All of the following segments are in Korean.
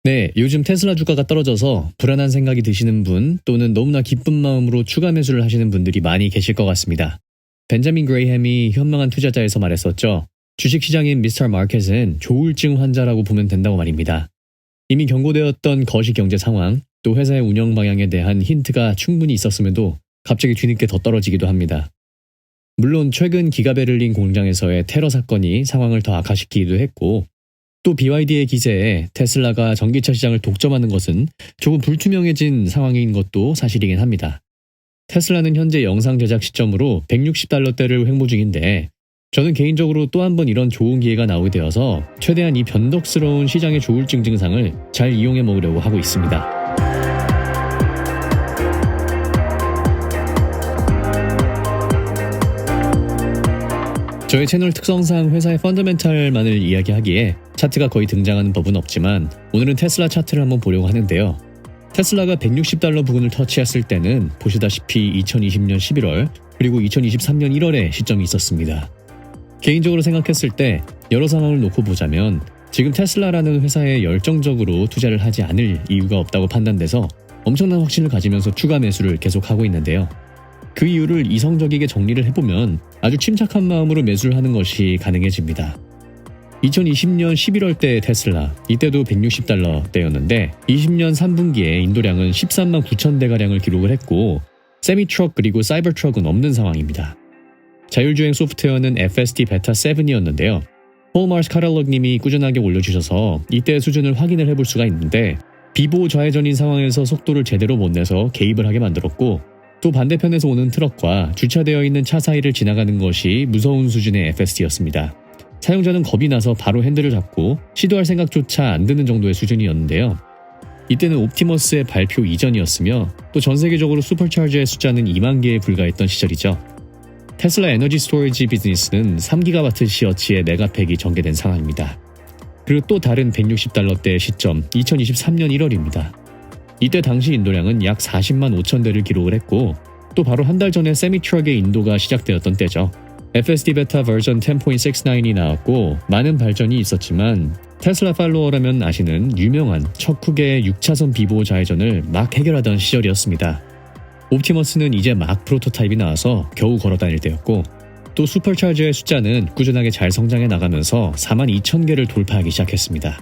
네, 요즘 테슬라 주가가 떨어져서 불안한 생각이 드시는 분 또는 너무나 기쁜 마음으로 추가 매수를 하시는 분들이 많이 계실 것 같습니다. 벤자민 그레이햄이 현명한 투자자에서 말했었죠. 주식시장인 미스터 마켓은 조울증 환자라고 보면 된다고 말입니다. 이미 경고되었던 거시경제 상황, 또 회사의 운영 방향에 대한 힌트가 충분히 있었음에도 갑자기 뒤늦게 더 떨어지기도 합니다. 물론 최근 기가베를린 공장에서의 테러 사건이 상황을 더 악화시키기도 했고, 또 BYD의 기세에 테슬라가 전기차 시장을 독점하는 것은 조금 불투명해진 상황인 것도 사실이긴 합니다. 테슬라는 현재 영상 제작 시점으로 $160대를 횡보 중인데, 저는 개인적으로 또 한 번 이런 좋은 기회가 나오게 되어서 최대한 이 변덕스러운 시장의 조울증 증상을 잘 이용해 먹으려고 하고 있습니다. 저희 채널 특성상 회사의 펀더멘탈만을 이야기하기에 차트가 거의 등장하는 법은 없지만 오늘은 테슬라 차트를 한번 보려고 하는데요. 테슬라가 $160 부근을 터치했을 때는 보시다시피 2020년 11월 그리고 2023년 1월에 시점이 있었습니다. 개인적으로 생각했을 때 여러 상황을 놓고 보자면 지금 테슬라라는 회사에 열정적으로 투자를 하지 않을 이유가 없다고 판단돼서 엄청난 확신을 가지면서 추가 매수를 계속하고 있는데요. 그 이유를 이성적이게 정리를 해보면 아주 침착한 마음으로 매수를 하는 것이 가능해집니다. 2020년 11월 때 테슬라, 이때도 $160대였는데 20년 3분기에 인도량은 13만 9천 대가량을 기록을 했고 세미트럭 그리고 사이버트럭은 없는 상황입니다. 자율주행 소프트웨어는 FSD 베타 7이었는데요. 폴 마스 카탈로그님이 꾸준하게 올려주셔서 이때 수준을 확인을 해볼 수가 있는데 비보호 좌회전인 상황에서 속도를 제대로 못 내서 개입을 하게 만들었고 또 반대편에서 오는 트럭과 주차되어 있는 차 사이를 지나가는 것이 무서운 수준의 FSD였습니다. 사용자는 겁이 나서 바로 핸들을 잡고 시도할 생각조차 안 드는 정도의 수준이었는데요. 이때는 옵티머스의 발표 이전이었으며 또 전 세계적으로 슈퍼차저의 숫자는 2만 개에 불과했던 시절이죠. 테슬라 에너지 스토리지 비즈니스는 3GW시어치의 메가팩이 전개된 상황입니다. 그리고 또 다른 $160대의 시점 2023년 1월입니다. 이때 당시 인도량은 약 40만 5천 대를 기록을 했고 또 바로 한 달 전에 세미트럭의 인도가 시작되었던 때죠. FSD 베타 버전 10.69이 나왔고 많은 발전이 있었지만 테슬라 팔로워라면 아시는 유명한 척후계의 6차선 비보호 좌회전을 막 해결하던 시절이었습니다. 옵티머스는 이제 막 프로토타입이 나와서 겨우 걸어다닐 때였고 또 슈퍼차저의 숫자는 꾸준하게 잘 성장해 나가면서 4만 2천 개를 돌파하기 시작했습니다.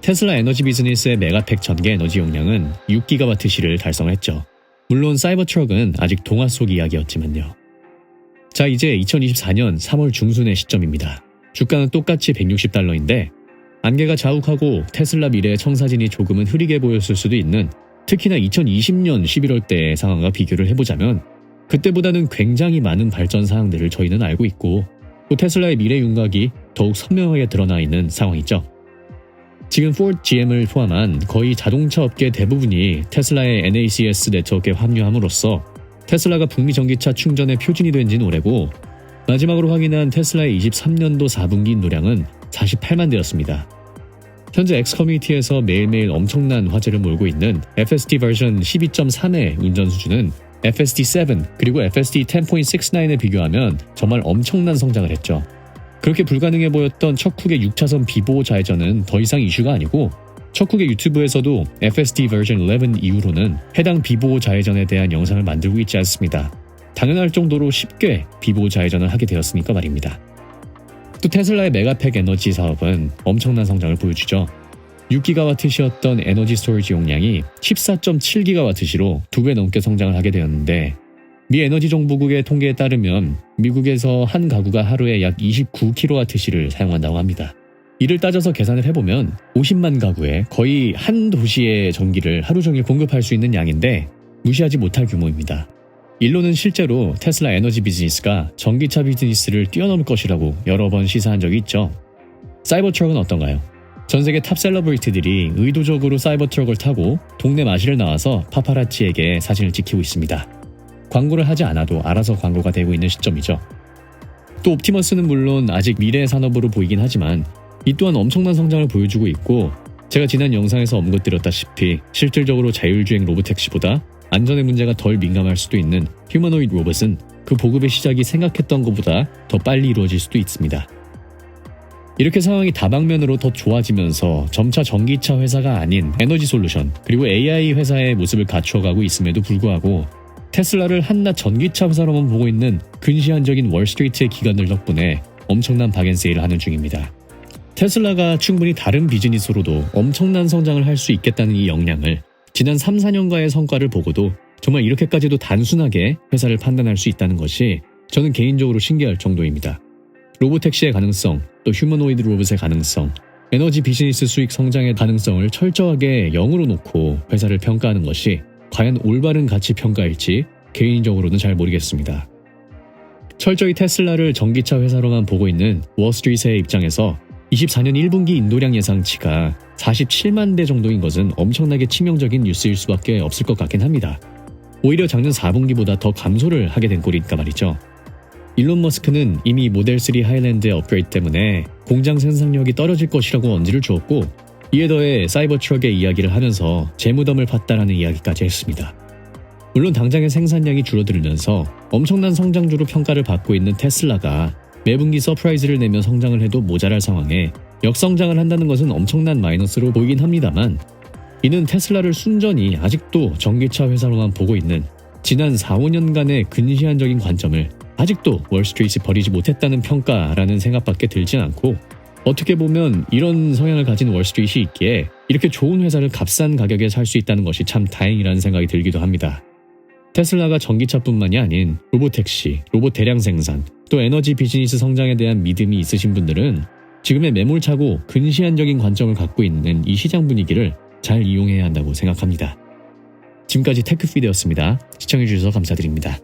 테슬라 에너지 비즈니스의 메가팩 전개 에너지 용량은 6GWh를 달성했죠. 물론 사이버트럭은 아직 동화 속 이야기였지만요. 자, 이제 2024년 3월 중순의 시점입니다. 주가는 똑같이 $160인데 안개가 자욱하고 테슬라 미래의 청사진이 조금은 흐리게 보였을 수도 있는 특히나 2020년 11월 때의 상황과 비교를 해보자면 그때보다는 굉장히 많은 발전 사항들을 저희는 알고 있고 또 테슬라의 미래 윤곽이 더욱 선명하게 드러나 있는 상황이죠. 지금 포드 GM을 포함한 거의 자동차 업계 대부분이 테슬라의 NACS 네트워크에 합류함으로써 테슬라가 북미 전기차 충전의 표준이 된 지는 오래고 마지막으로 확인한 테슬라의 23년도 4분기 인도량은 48만 대였습니다. 현재 X 커뮤니티에서 매일매일 엄청난 화제를 몰고 있는 FSD 버전 12.3의 운전 수준은 FSD7 그리고 FSD 10.69에 비교하면 정말 엄청난 성장을 했죠. 그렇게 불가능해 보였던 척후계 6차선 비보호 좌회전은 더 이상 이슈가 아니고 척후계 유튜브에서도 FSD 버전 11 이후로는 해당 비보호 좌회전에 대한 영상을 만들고 있지 않습니다. 당연할 정도로 쉽게 비보호 좌회전을 하게 되었으니까 말입니다. 또 테슬라의 메가팩 에너지 사업은 엄청난 성장을 보여주죠. 6GWh였던 에너지 스토리지 용량이 14.7GWh로 2배 넘게 성장을 하게 되었는데 미 에너지 정보국의 통계에 따르면 미국에서 한 가구가 하루에 약 29kWh를 사용한다고 합니다. 이를 따져서 계산을 해보면 50만 가구에 거의 한 도시의 전기를 하루 종일 공급할 수 있는 양인데 무시하지 못할 규모입니다. 일로는 실제로 테슬라 에너지 비즈니스가 전기차 비즈니스를 뛰어넘을 것이라고 여러 번 시사한 적이 있죠. 사이버트럭은 어떤가요? 전 세계 탑 셀러브리티들이 의도적으로 사이버트럭을 타고 동네 마실을 나와서 파파라치에게 사진을 찍히고 있습니다. 광고를 하지 않아도 알아서 광고가 되고 있는 시점이죠. 또 옵티머스는 물론 아직 미래의 산업으로 보이긴 하지만 이 또한 엄청난 성장을 보여주고 있고 제가 지난 영상에서 언급드렸다시피 실질적으로 자율주행 로보택시보다 안전의 문제가 덜 민감할 수도 있는 휴머노이드 로봇은 그 보급의 시작이 생각했던 것보다 더 빨리 이루어질 수도 있습니다. 이렇게 상황이 다방면으로 더 좋아지면서 점차 전기차 회사가 아닌 에너지 솔루션 그리고 AI 회사의 모습을 갖추어가고 있음에도 불구하고 테슬라를 한낱 전기차 회사로만 보고 있는 근시안적인 월스트리트의 기관들 덕분에 엄청난 박앤세일을 하는 중입니다. 테슬라가 충분히 다른 비즈니스로도 엄청난 성장을 할 수 있겠다는 이 역량을 지난 3, 4년가의 성과를 보고도 정말 이렇게까지도 단순하게 회사를 판단할 수 있다는 것이 저는 개인적으로 신기할 정도입니다. 로보택시의 가능성, 또 휴머노이드 로봇의 가능성, 에너지 비즈니스 수익 성장의 가능성을 철저하게 0으로 놓고 회사를 평가하는 것이 과연 올바른 가치 평가일지 개인적으로는 잘 모르겠습니다. 철저히 테슬라를 전기차 회사로만 보고 있는 월스트리트의 입장에서 24년 1분기 인도량 예상치가 47만 대 정도인 것은 엄청나게 치명적인 뉴스일 수밖에 없을 것 같긴 합니다. 오히려 작년 4분기보다 더 감소를 하게 된 꼴이니까 말이죠. 일론 머스크는 이미 모델3 하일랜드의 업그레이드 때문에 공장 생산력이 떨어질 것이라고 언지를 주었고, 이에 더해 사이버 트럭의 이야기를 하면서 재무덤을 팠다라는 이야기까지 했습니다. 물론 당장의 생산량이 줄어들면서 엄청난 성장주로 평가를 받고 있는 테슬라가 매분기 서프라이즈를 내며 성장을 해도 모자랄 상황에 역성장을 한다는 것은 엄청난 마이너스로 보이긴 합니다만, 이는 테슬라를 순전히 아직도 전기차 회사로만 보고 있는 지난 4, 5년간의 근시안적인 관점을 아직도 월스트리트이 버리지 못했다는 평가라는 생각밖에 들진 않고, 어떻게 보면 이런 성향을 가진 월스트리트이 있기에 이렇게 좋은 회사를 값싼 가격에 살 수 있다는 것이 참 다행이라는 생각이 들기도 합니다. 테슬라가 전기차뿐만이 아닌 로보택시, 로봇 대량 생산, 또 에너지 비즈니스 성장에 대한 믿음이 있으신 분들은 지금의 매몰차고 근시안적인 관점을 갖고 있는 이 시장 분위기를 잘 이용해야 한다고 생각합니다. 지금까지 테크피드였습니다. 시청해주셔서 감사드립니다.